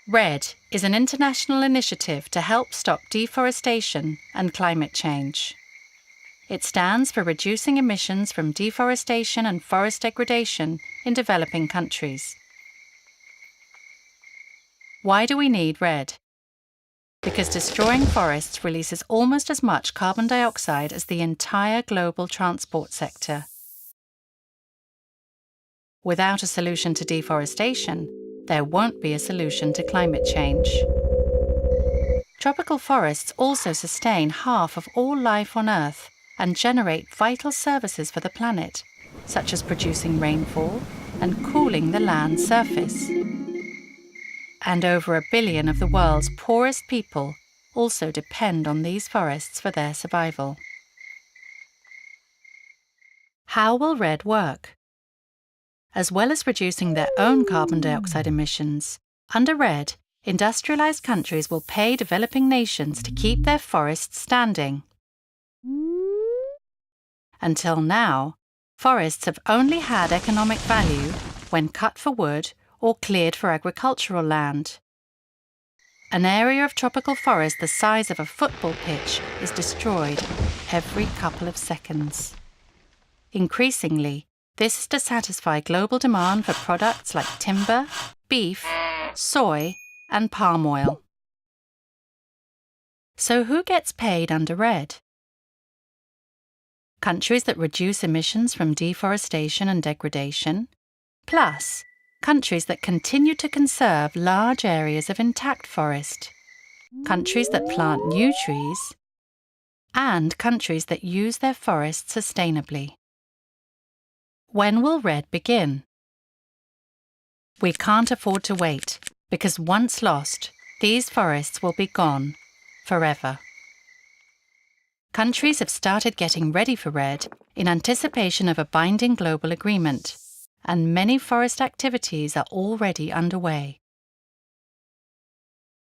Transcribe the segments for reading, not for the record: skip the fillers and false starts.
REDD is an international initiative to help stop deforestation and climate change. It stands for reducing emissions from deforestation and forest degradation in developing countries. Why do we need REDD? Because destroying forests releases almost as much carbon dioxide as the entire global transport sector. Without a solution to deforestation, there won't be a solution to climate change. Tropical forests also sustain half of all life on Earth and generate vital services for the planet, such as producing rainfall and cooling the land's surface. And over 1 billion of the world's poorest people also depend on these forests for their survival. How will REDD work? As well as reducing their own carbon dioxide emissions, under REDD, industrialized countries will pay developing nations to keep their forests standing. Until now, forests have only had economic value when cut for wood or cleared for agricultural land. An area of tropical forest the size of a football pitch is destroyed every couple of seconds. Increasingly, this is to satisfy global demand for products like timber, beef, soy, and palm oil. So who gets paid under REDD? Countries that reduce emissions from deforestation and degradation, plus countries that continue to conserve large areas of intact forest, countries that plant new trees, and countries that use their forests sustainably. When will REDD begin? We can't afford to wait, because once lost, these forests will be gone forever. Countries have started getting ready for REDD in anticipation of a binding global agreement, and many forest activities are already underway.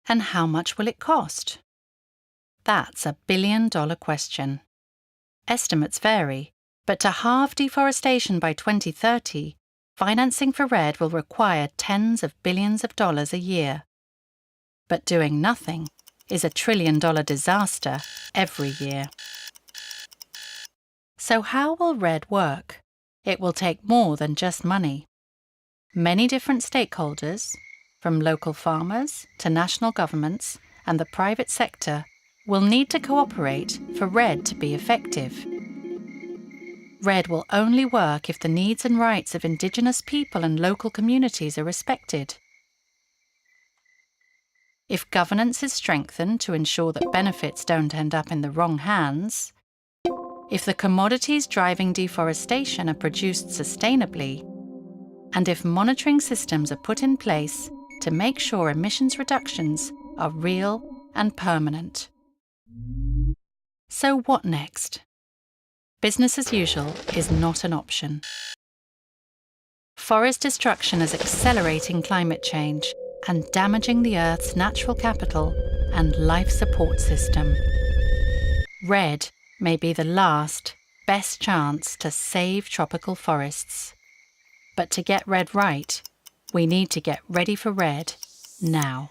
And how much will it cost? That's a billion-dollar question. Estimates vary, but to halve deforestation by 2030, financing for REDD will require tens of billions of dollars a year. But doing nothing is a trillion-dollar disaster every year. So how will REDD work? It will take more than just money. Many different stakeholders, from local farmers to national governments and the private sector, will need to cooperate for REDD to be effective. REDD will only work if the needs and rights of Indigenous people and local communities are respected. If governance is strengthened to ensure that benefits don't end up in the wrong hands, if the commodities driving deforestation are produced sustainably, and if monitoring systems are put in place to make sure emissions reductions are real and permanent. So what next? Business as usual is not an option. Forest destruction is accelerating climate change and damaging the Earth's natural capital and life support system. REDD may be the last, best chance to save tropical forests. But to get REDD right, we need to get ready for REDD now.